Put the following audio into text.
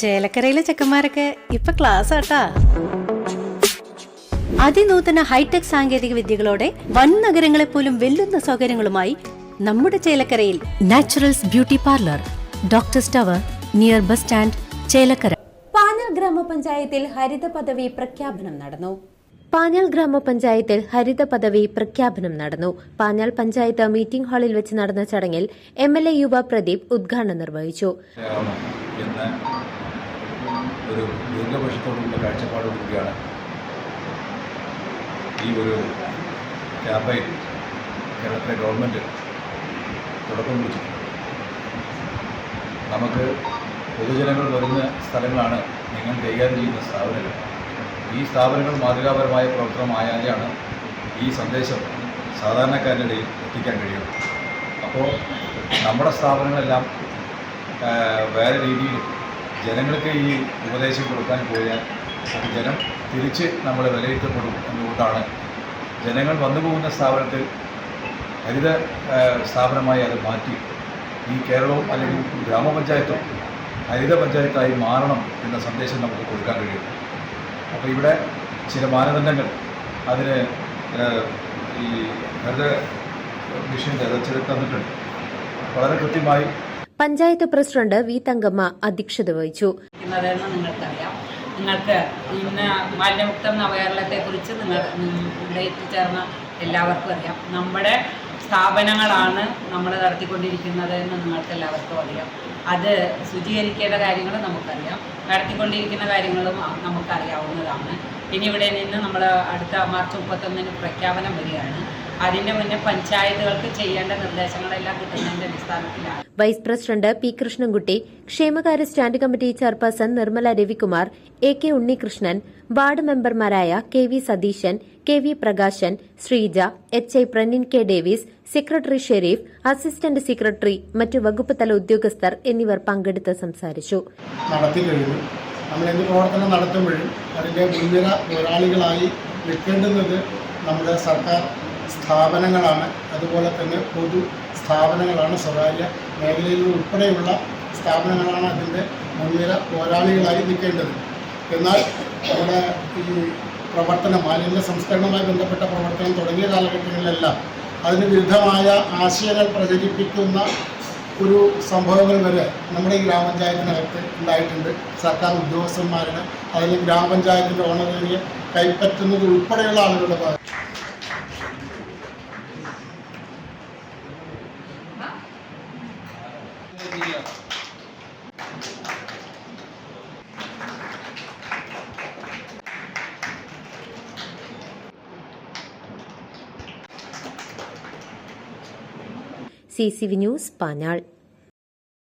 ചേലക്കരയിലെ ചെക്കന്മാരൊക്കെ ഇപ്പൊ ക്ലാസ് ആട്ടാ. അതിനൂതന ഹൈടെക് സാങ്കേതിക വിദ്യകളോടെ വൻ നഗരങ്ങളെ പോലും വെല്ലുന്ന സൗകര്യങ്ങളുമായി നമ്മുടെ ചേലക്കരയിൽ Naturals beauty parlour, doctors tower, near bus stand, Chelakkara. Panjal ഗ്രാമപഞ്ചായത്തിൽ ഹരിത പദവി പ്രഖ്യാപനം നടന്നു. പാഞ്ഞാൽ ഗ്രാമപഞ്ചായത്തിൽ ഹരിത പദവി പ്രഖ്യാപനം നടന്നു. പാഞ്ഞാൽ പഞ്ചായത്ത് മീറ്റിംഗ് ഹാളിൽ വെച്ച് നടന്ന ചടങ്ങിൽ MLA യുവ പ്രദീപ് ഉദ്ഘാടനം നിർവഹിച്ചു. ഒരു ദീർഘപക്ഷത്തോടുള്ള കാഴ്ചപ്പാടോടുകൂടിയാണ് ഈ ഒരു ക്യാമ്പയിൻ കേരളത്തിലെ ഗവൺമെൻറ് തുടക്കം കുറിച്ചിട്ടുണ്ട്. നമുക്ക് പൊതുജനങ്ങൾ വരുന്ന സ്ഥലങ്ങളാണ് നിങ്ങൾ കൈകാര്യം ചെയ്യുന്ന സ്ഥാപനങ്ങൾ. ഈ സ്ഥാപനങ്ങൾ മാതൃകാപരമായ പ്രവർത്തനമായാലാണ് ഈ സന്ദേശം സാധാരണക്കാരുടെ ഇടയിൽ എത്തിക്കാൻ കഴിയും. അപ്പോൾ നമ്മുടെ സ്ഥാപനങ്ങളെല്ലാം വേറെ രീതിയിൽ ജനങ്ങൾക്ക് ഈ ഉപദേശം കൊടുക്കാൻ പോയാൽ അത് ജനം തിരിച്ച് നമ്മളെ വിലയിരുത്തപ്പെടും എന്നുകൊണ്ടാണ് ജനങ്ങൾ വന്നു പോകുന്ന സ്ഥാപനത്തിൽ ഹരിത സ്ഥാപനമായി അത് മാറ്റി ഈ കേരളവും അല്ലെങ്കിൽ ഗ്രാമപഞ്ചായത്തും ഹരിത പഞ്ചായത്തായി മാറണം എന്ന സന്ദേശം നമുക്ക് കൊടുക്കാൻ കഴിയും. അപ്പോൾ ഇവിടെ ചില മാനദണ്ഡങ്ങൾ അതിന് ഈ ഹരിത മിഷൻ തന്നിട്ടുണ്ട്. വളരെ കൃത്യമായി പഞ്ചായത്ത് പ്രസിഡന്റ് വി തങ്കമ്മ അധ്യക്ഷത വഹിച്ചു. നിങ്ങൾക്കറിയാം, നിങ്ങൾക്ക് ഇന്ന് മാലിന്യമുക്ത നവകേരളത്തെക്കുറിച്ച് ഇവിടെ എത്തിച്ചേർന്ന എല്ലാവർക്കും അറിയാം. നമ്മുടെ സ്ഥാപനങ്ങളാണ് നമ്മൾ നടത്തിക്കൊണ്ടിരിക്കുന്നത് എന്ന് നിങ്ങൾക്ക് എല്ലാവർക്കും അറിയാം. അത് ശുചീകരിക്കേണ്ട കാര്യങ്ങൾ നമുക്കറിയാം, നടത്തിക്കൊണ്ടിരിക്കുന്ന കാര്യങ്ങളും നമുക്കറിയാവുന്നതാണ്. ഇനി ഇവിടെ നിന്ന് നമ്മൾ അടുത്ത മാർച്ച് 31 പ്രഖ്യാപനം വരികയാണ്. അതിന്റെ മുന്നേ പഞ്ചായത്തുകൾക്ക് ചെയ്യേണ്ട നിർദ്ദേശങ്ങളെല്ലാം കിട്ടുന്നതിന്റെ അടിസ്ഥാനത്തിലാണ്. വൈസ് പ്രസിഡന്റ് പി കൃഷ്ണൻകുട്ടി, ക്ഷേമകാര്യ stand committee chairperson Nirmala Ravikumar, AK Unnikrishnan, ward മെമ്പർമാരായ KV Satheesan, KV Prakashan, Sreeja, HI Pranin K Davis, secretary Shareef, assistant secretary, മറ്റു വകുപ്പ് തല ഉദ്യോഗസ്ഥർ എന്നിവർ പങ്കെടുത്ത് സംസാരിച്ചു. നമ്മൾ എന്ത് പ്രവർത്തനം നടത്തുമ്പോഴും അതിൻ്റെ മുൻനിര പോരാളികളായി നിൽക്കേണ്ടുന്നത് നമ്മുടെ സർക്കാർ സ്ഥാപനങ്ങളാണ്. അതുപോലെ തന്നെ പൊതു സ്ഥാപനങ്ങളാണ്, സ്വകാര്യ മേഖലയിൽ ഉൾപ്പെടെയുള്ള സ്ഥാപനങ്ങളാണ് അതിൻ്റെ മുൻനിര പോരാളികളായി നിൽക്കേണ്ടത്. എന്നാൽ നമ്മുടെ ഈ പ്രവർത്തനം, മാലിന്യ സംസ്കരണവുമായി ബന്ധപ്പെട്ട പ്രവർത്തനം തുടങ്ങിയ കാലഘട്ടങ്ങളിലെല്ലാം അതിന് വിരുദ്ധമായ ആശയങ്ങൾ പ്രചരിപ്പിക്കുന്ന ഒരു സംഭവങ്ങൾ വരെ നമ്മുടെ ഈ ഗ്രാമപഞ്ചായത്തിനകത്ത് ഉണ്ടായിട്ടുണ്ട്. സർക്കാർ ഉദ്യോഗസ്ഥന്മാരുടെ അതിൽ ഗ്രാമപഞ്ചായത്തിൻ്റെ ഓണറേറിയം കൈപ്പറ്റുന്നത് ഉൾപ്പെടെയുള്ള ആളുകളുടെ ഭാഗം. CCV news, Panjal.